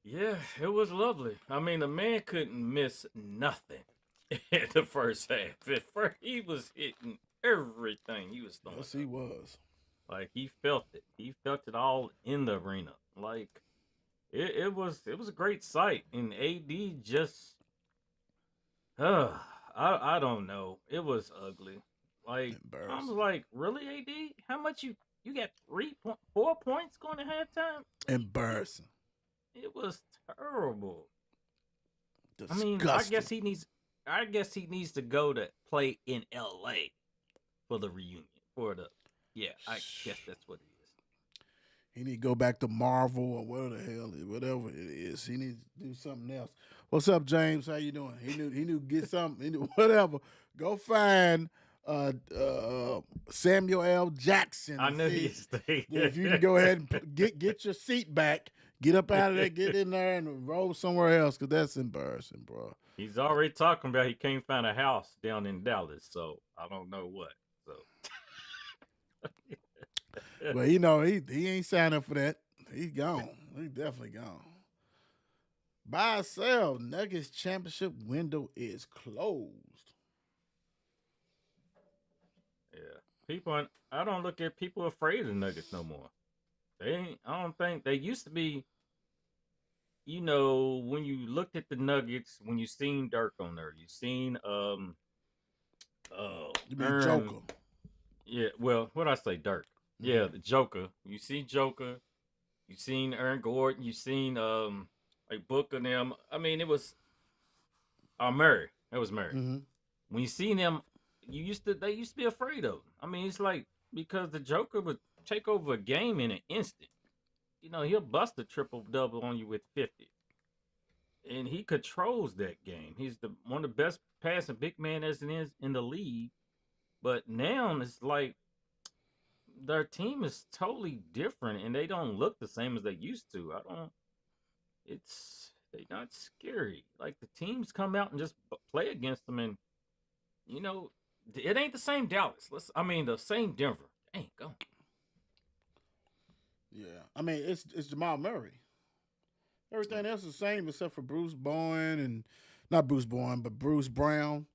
Yeah, it was lovely. I mean, the man couldn't miss nothing in the first half. At first, he was hitting everything he was throwing. Yes, he was. Like he felt it. He felt it all in the arena. Like it was a great sight. And AD just I don't know. It was ugly. Like I was Embarrassing. like, really, AD? How much you got 4 points going to halftime? Embarrassing. It was terrible. I mean, Disgusting. I guess he needs to go to play in LA for the reunion. Yeah, I guess that's what it is. He need to go back to Marvel or whatever it is. He needs to do something else. What's up, James? How you doing? He knew get something. He knew whatever. Go find Samuel L. Jackson. I And knew see he stayed. if you can go ahead and get your seat back. Get up out of there. Get in there and roll somewhere else because that's embarrassing, bro. He's already talking about he can't find a house down in Dallas, so I don't know what. So, But he ain't signed up for that. He's gone. He's definitely gone. Buy or sell. Nuggets championship window is closed. Yeah. I don't look at people afraid of the Nuggets no more. They ain't, I don't think they used to be, when you looked at the Nuggets, when you seen Dirk on there, you seen You mean Aaron, Joker? yeah, well, what I say, Dirk. Mm-hmm. Yeah, the Joker. You see Joker, you seen Aaron Gordon, you seen like Book of them. I mean, it was Murray. That was Murray. Mm-hmm. When you seen them, they used to be afraid of him. I mean, it's like because the Joker would take over a game in an instant. He'll bust a triple double on you with 50. And he controls that game. He's the one of the best passing big man as it is in the league. But now it's like their team is totally different and they don't look the same as they used to. I don't they not scary. Like the teams come out and just play against them and you know it ain't the same Dallas. The same Denver. Ain't go. Yeah, I mean it's Jamal Murray. Everything else is the same except for Bruce Bowen and not Bruce Bowen, but Bruce Brown.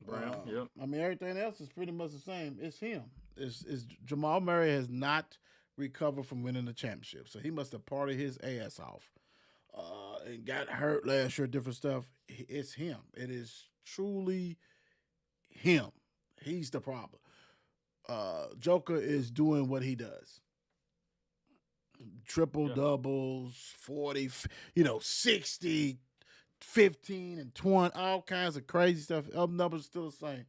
Brown, yep. I mean everything else is pretty much the same. It's him. It's Jamal Murray has not recovered from winning the championship, so he must have partied his ass off and got hurt last year. Different stuff. It's him. It is truly him. He's the problem. Joker is doing what he does. Triple Yeah. doubles, 40, 60, 15, and 20, all kinds of crazy stuff. Up numbers still the same.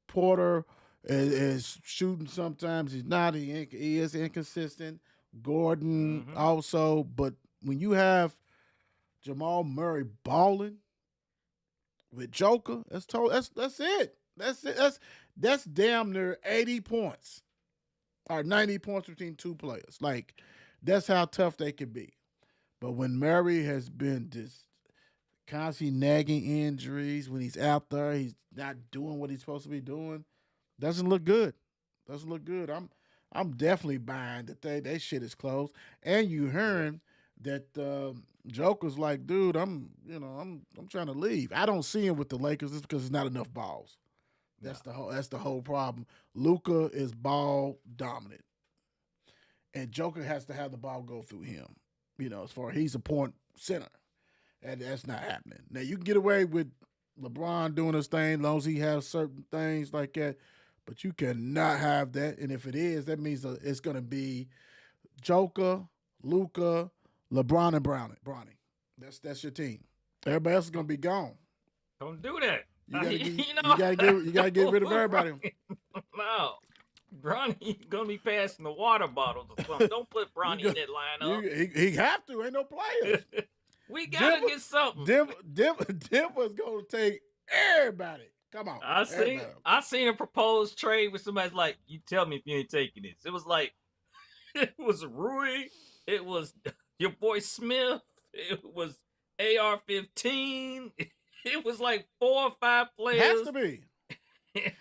Porter is shooting sometimes. He's not. He is inconsistent. Gordon Mm-hmm. also. But when you have Jamal Murray balling with Joker, that's it. That's it. That's damn near 80 points or 90 points between two players. Like, that's how tough they can be. But when Murray has been just constantly nagging injuries, when he's out there, he's not doing what he's supposed to be doing. Doesn't look good. Doesn't look good. I'm definitely buying that that shit is closed. And you Yeah. hearing that Joker's like, dude, I'm trying to leave. I don't see him with the Lakers just because there's not enough balls. No. That's the whole problem. Luka is ball dominant, and Joker has to have the ball go through him. As far as he's a point center, and that's not happening. Now you can get away with LeBron doing his thing, as long as he has certain things like that, but you cannot have that. And if it is, that means it's going to be Joker, Luka, LeBron, and Bronny. That's your team. Everybody else is going to be gone. Don't do that. You gotta get you you know, gotta get rid of everybody. no. Bronny gonna be passing the water bottles or something. Don't put You Bronny go, in that lineup. he have to. Ain't no players. We gotta get something. Denver's gonna take everybody. Come on, everybody. I seen a proposed trade with somebody's like, you tell me if you ain't taking this. It was like it was Rui, it was your boy Smith, it was AR-15. It was like 4 or 5 players. Has to be.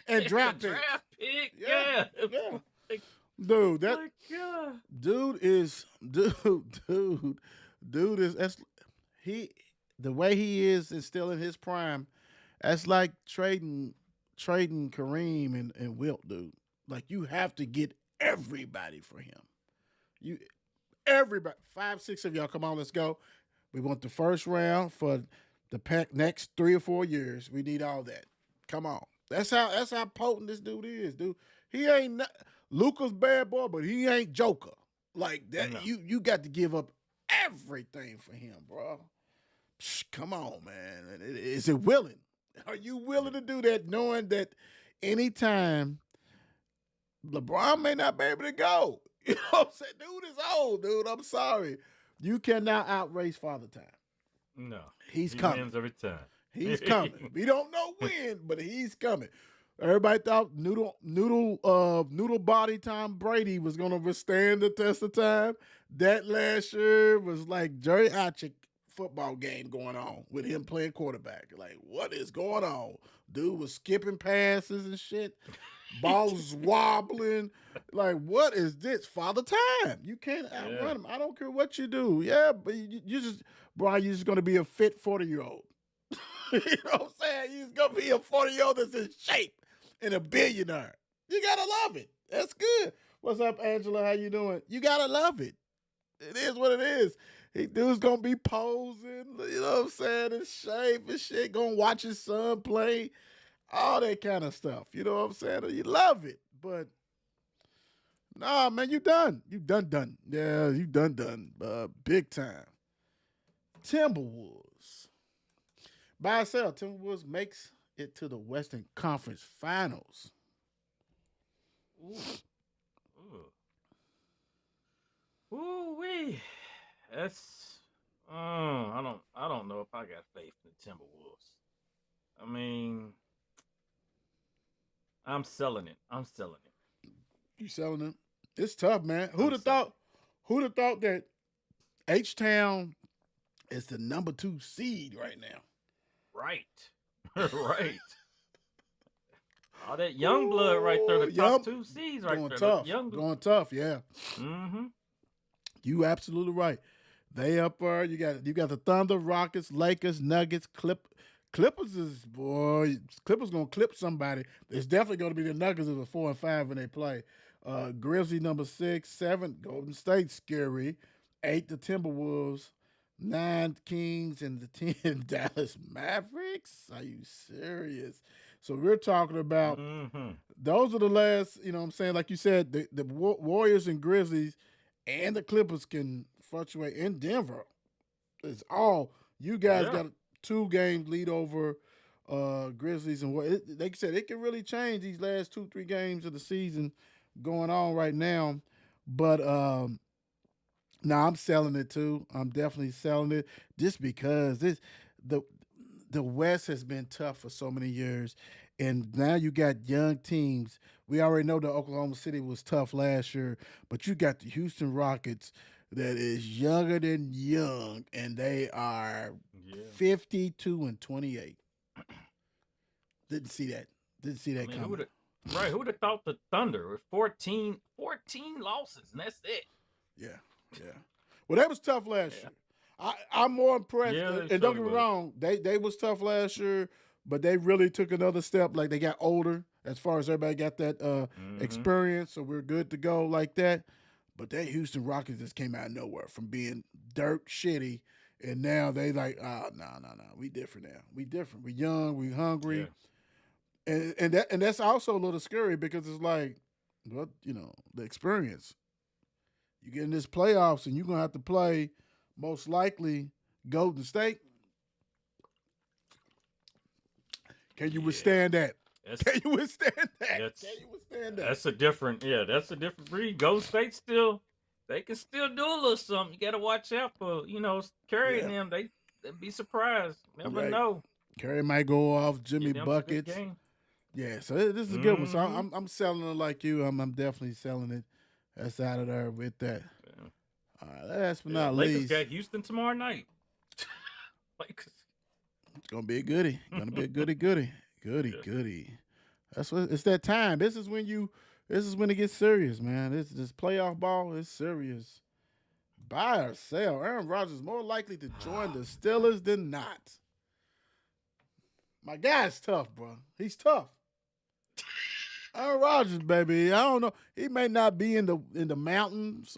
And draft picks. Draft pick, yeah. Yeah. Like, Dude, that my God. dude is that's the way he is still in his prime. That's like trading Kareem and Wilt, dude. Like you have to get everybody for him. You everybody 5, 6 of y'all come on, let's go. We want the first round for the next 3 or 4 years. We need all that. Come on. That's how potent this dude is, dude. He ain't Luka's bad boy, but he ain't Joker. Like that, No. you got to give up everything for him, bro. Come on, man. Is it willing? Are you willing to do that, knowing that anytime LeBron may not be able to go? You know what I'm saying? Dude is old, dude. I'm sorry. You cannot outrace Father Time. No. He's He coming. wins every time. He's coming. We don't know when, but he's coming. Everybody thought noodle body Tom Brady was gonna withstand the test of time. That last year was like Jerry Ochik football game going on with him playing quarterback. Like, what is going on? Dude was skipping passes and shit. Balls wobbling. Like, what is this? Father time. You can't Yeah. outrun him. I don't care what you do. Yeah, but you just, Brian, you're just going to be a fit 40-year-old. You know what I'm saying? You're going to be a 40-year-old that's in shape and a billionaire. You got to love it. That's good. What's up, Angela? How you doing? You got to love it. It is what it is. He dude's gonna be posing, you know what I'm saying, in shape and shit, gonna watch his son play, all that kind of stuff. You know what I'm saying? You love it. But nah, man, you done. You done. Yeah, you done. Big time. Timberwolves. By itself, Timberwolves makes it to the Western Conference Finals. Ooh. Ooh. Ooh wee. That's I don't know if I got faith in the Timberwolves. I mean, I'm selling it. You selling them? It's tough, man. I'm selling Who'd have thought that H Town is the number 2 seed right now? Right. Right. All that young blood right there, the top 2 seeds right Going there. tough. The young Going tough, yeah. Mm-hmm. You absolutely right. They up there. You got the Thunder, Rockets, Lakers, Nuggets, Clippers is boy. Clippers gonna clip somebody. It's definitely gonna be the Nuggets of the 4 and 5 when they play. Grizzlies number 6, 7 Golden State scary, 8 the Timberwolves, 9 Kings, and the 10 Dallas Mavericks. Are you serious? So we're talking about those are the last. You know what I'm saying? Like you said, the Warriors and Grizzlies and the Clippers can fluctuate in Denver. It's all you guys got 2 games lead over Grizzlies and what like I said, it can really change these last 2-3 games of the season going on right now. But now I'm selling it too. I'm definitely selling it just because the West has been tough for so many years, and now you got young teams. We already know that Oklahoma City was tough last year, but you got the Houston Rockets that is younger than young, and they are 52 and 28. Didn't see that. Didn't see that coming. Who would have thought the Thunder with 14 losses, and that's it. Yeah. Well, that was tough last year. I'm more impressed. And don't get me wrong, they was tough last year, but they really took another step. Like they got older as far as everybody got that experience, so we're good to go like that. But that Houston Rockets just came out of nowhere from being dirt shitty, and now they like, no, we different now. We different. We young. We hungry. Yeah. And that's also a little scary because it's like, well, the experience. You get in this playoffs and you're gonna have to play most likely Golden State. Can you withstand that? Can you withstand that? That's a different breed. Golden State they can still do a little something. You gotta watch out for, carrying them. They'd be surprised. Never know. Curry might go off, Jimmy buckets. Yeah, so this is a good one. So I'm selling it like you. I'm definitely selling it. That's out of there with that. Yeah. All right, last but not Lakers least. got Houston tomorrow night. Lakers. It's gonna be a goodie. Goodie. That's what it's that time. This is when it gets serious, man. This playoff ball is serious. Buy or sell. Aaron Rodgers is more likely to join the Steelers than not. My guy's tough, bro. He's tough. Aaron Rodgers, baby. I don't know. He may not be in the mountains,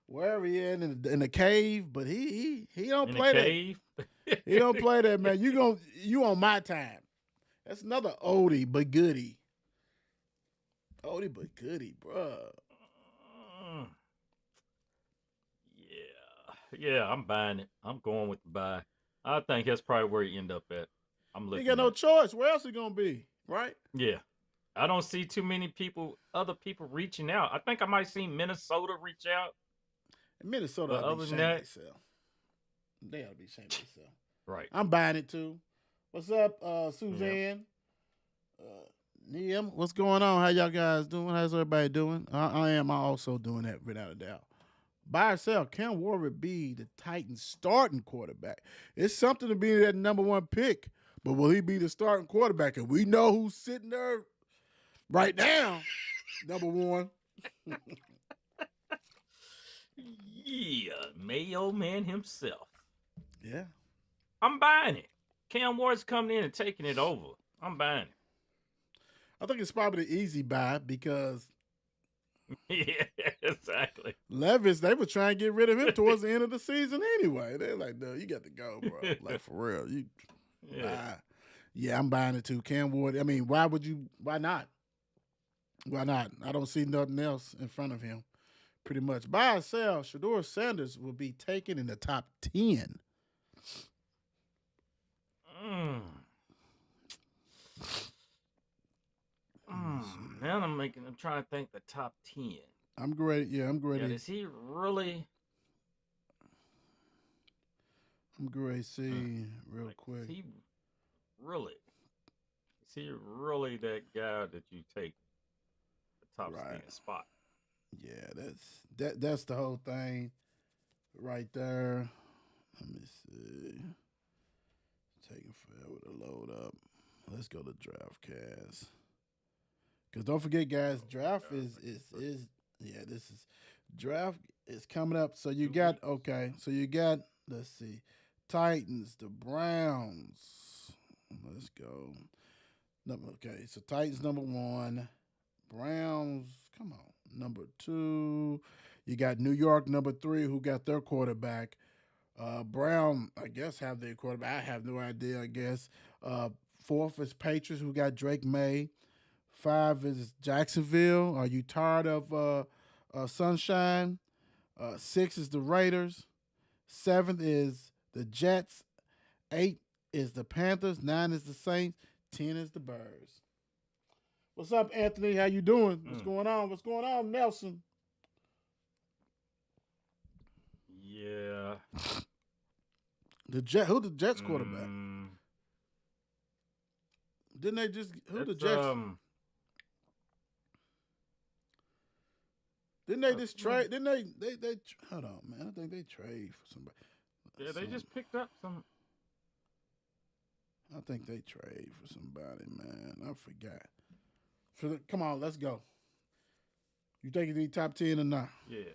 wherever he in the cave, but he don't play that. He don't play that, man. You on my time. That's another oldie but goodie. Oldie but goodie, bro. Yeah, I'm buying it. I'm going with the buy. I think that's probably where you end up at. I'm looking. You got no choice. Where else he gonna be, right? Yeah. I don't see too many other people reaching out. I think I might see Minnesota reach out. Minnesota ought to be ashamed of themselves. They ought to be ashamed of themselves. Right. I'm buying it too. What's up, Suzanne? Liam, what's going on? How y'all guys doing? How's everybody doing? I am also doing that without a doubt. Buy or sell, can Warwick be the Titans' starting quarterback? It's something to be that number 1 pick, but will he be the starting quarterback? And we know who's sitting there Right now, number one. Yeah, Mayo Man himself. Yeah. I'm buying it. Cam Ward's coming in and taking it over. I'm buying I think it's probably the easy buy because it. Yeah, exactly. Levis, they were trying to get rid of him towards the end of the season anyway. They're like, no, you got to go, bro. Like, for real. Yeah. Yeah, I'm buying it too. Cam Ward, I mean, why not? Why not? I don't see nothing else in front of him. Pretty much. Buy or sell, Shedeur Sanders will be taken in the top 10. Mm. Now I'm trying to think the top 10. I'm great. Yeah, I'm great. Yeah, is he really? I'm great. See real Like, quick. Is he really that guy that you take the top spot? Yeah, that's the whole thing right there. Let me see. Taking forever to load up. Let's go to DraftCast. Because don't forget, guys, draft is this is draft is coming up. So you got let's see, Titans, the Browns. Let's go. Okay, so Titans number 1, Browns. Come on, number 2. You got New York number 3, who got their quarterback. Brown, I guess, have their quarterback. I have no idea. I guess 4th is Patriots, who got Drake May. 5 is Jacksonville. Are you tired of Sunshine? 6 is the Raiders. 7th is the Jets. 8 is the Panthers. 9 is the Saints. 10 is the Birds. What's up, Anthony? How you doing? What's going on? What's going on, Nelson? Yeah. Who the Jets quarterback? Didn't they just the Jets? Didn't they just trade? Didn't they hold on, man. I think they trade for somebody. Yeah, they just picked up some. I think they trade for somebody, man. I forgot. Come on, let's go. You think it's the top 10 or not? Yeah.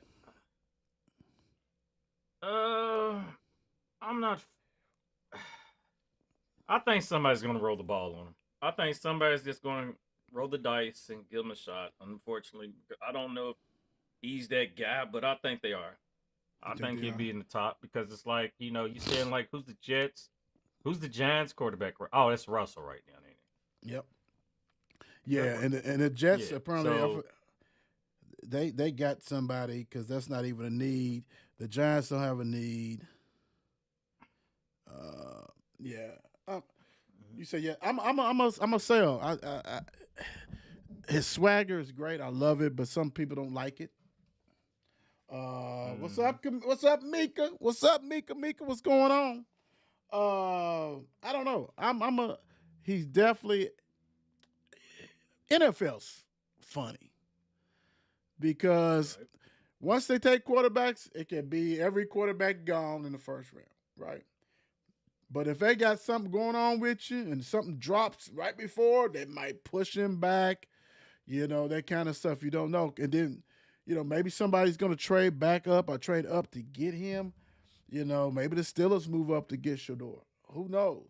I'm not. I think somebody's going to roll the ball on him. I think somebody's just going to roll the dice and give him a shot. Unfortunately, I don't know if he's that guy, but I think they are. I think he'll be in the top because it's like, you saying like, who's the Jets? Who's the Giants quarterback? Oh, that's Russell right now, ain't it? Yep. Yeah, and the Jets apparently they got somebody because that's not even a need. The Giants don't have a need. You say yeah. I'm a sell. His swagger is great. I love it, but some people don't like it. What's up? What's up, Mika? What's up, Mika? Mika, what's going on? I don't know. He's definitely NFL's funny because once they take quarterbacks, it can be every quarterback gone in the first round, right? But if they got something going on with you and something drops right before, they might push him back, that kind of stuff. You don't know. And then, maybe somebody's going to trade back up or trade up to get him. Maybe the Steelers move up to get Shedeur. Who knows?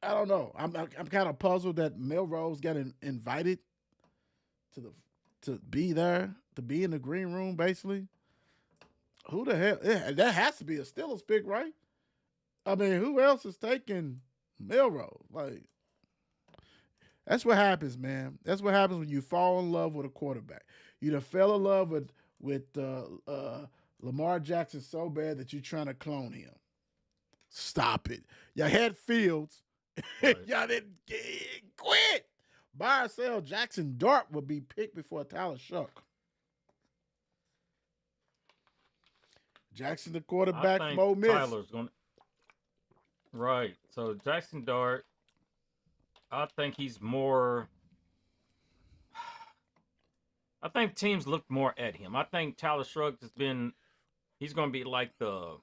I don't know. I'm kind of puzzled that Melrose got invited to be there, to be in the green room, basically. Who the hell? Yeah, that has to be a Steelers pick, right? I mean, who else is taking Melrose? Like, that's what happens, man. That's what happens when you fall in love with a quarterback. You done fell in love with Lamar Jackson so bad that you're trying to clone him. Stop it. You had Fields. Right. Y'all didn't quit. Buy or sell, Jackson Dart will be picked before Tyler Shough. Jackson, the quarterback from Ole Miss. Tyler's going to... Right. So Jackson Dart, I think he's more... I think teams look more at him. I think Tyler Shough has been... He's going to be like the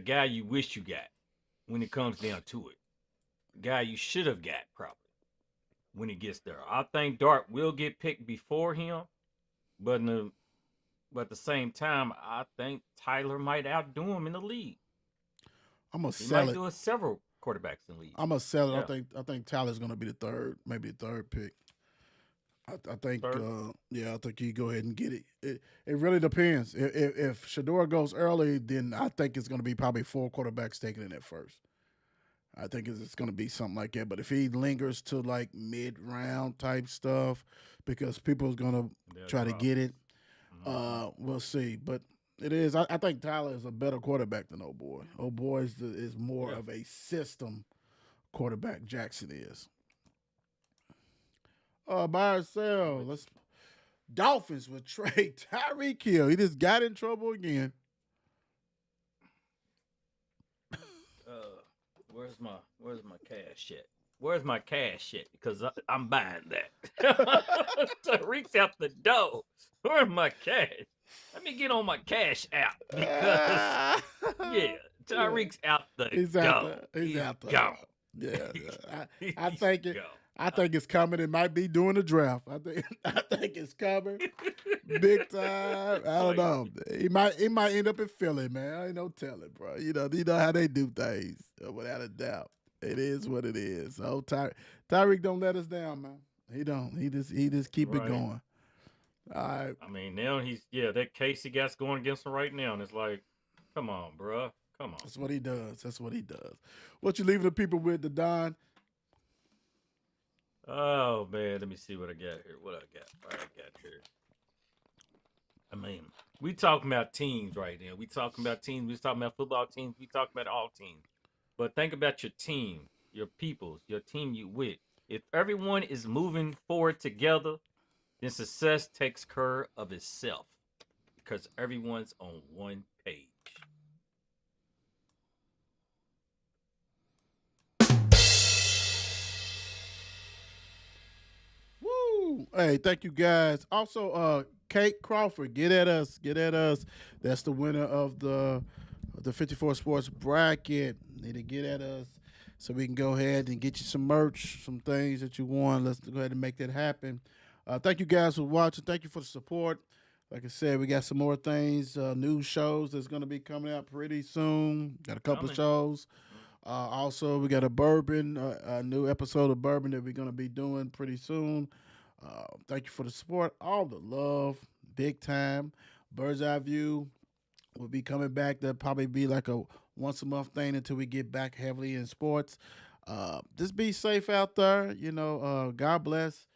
guy you wish you got when it comes down to it. The guy you should have got, probably. when he gets there. I think Dart will get picked before him, but at the same time, I think Tyler might outdo him in the league. I'm gonna He sell might it. do it several quarterbacks in the league. I'm gonna sell it. Yeah, I think Tyler's gonna be the third, maybe the third pick. I think, third. yeah, I think he go ahead and get it. It really depends. If Shador goes early, then I think it's going to be probably 4 quarterbacks taken in at first. I think it's going to be something like that. But if he lingers to like mid round type stuff, because people is going to They'll try to drop. get it, Hmm. we'll see. But it is. I think Tyler is a better quarterback than Old Boy. Old Boy is more Yeah. of a system quarterback. Jackson is. By I'm ourselves, with let's Dolphins with Trey Tyreek Hill. He just got in trouble again. you. Where's my cash at? Where's my cash at? Because I'm buying that. Tariq's out the door. Where's my cash? Let me get on my cash app because Ah, yeah, yeah, Tyreek's out the he's out go. there. He's He's out there. gone. Yeah, yeah. I He's think it. gone. I think it's coming. It might be during the draft. I think. I think it's coming big time. I don't Like, know. He might end up in Philly, man. I ain't no telling, bro. You know how they do things. Without a doubt, it is what it is. So Tyreek don't let us down, man. He don't. He just keep it right. going. All right. I mean, now that case he got going against him right now, and it's like, come on, bruh. Come on. That's what he does. That's what he does. What you leaving the people with, the Don? Oh man, let me see what I got here. What I got here. I mean, we talking about teams right now. We talking about teams. We talking about football teams. We talking about all teams. But think about your team, your peoples, your team you with. If everyone is moving forward together, then success takes care of itself because everyone's on one page. Woo! Hey, thank you guys. Also, Kate Crawford, get at us. Get at us. That's the winner of the 54 Sports bracket. Need to get at us so we can go ahead and get you some merch, some things that you want. Let's go ahead and make that happen. Thank you guys for watching. Thank you for the support. Like I said, we got some more things, new shows that's going to be coming out pretty soon. Got a couple of Coming. shows. Mm. Also, we got a bourbon, a new episode of bourbon that we're going to be doing pretty soon. Thank you for the support, all the love, big time. Bird's Eye View will be coming back. That'll probably be like a once a month thing until we get back heavily in sports. Just be safe out there. God bless.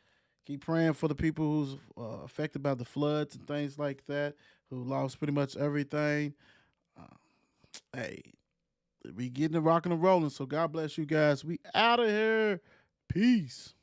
Keep praying for the people who's affected by the floods and things like that, who lost pretty much everything. Uh, hey, we getting it rocking and rolling. So God bless you guys. We out of here. Peace.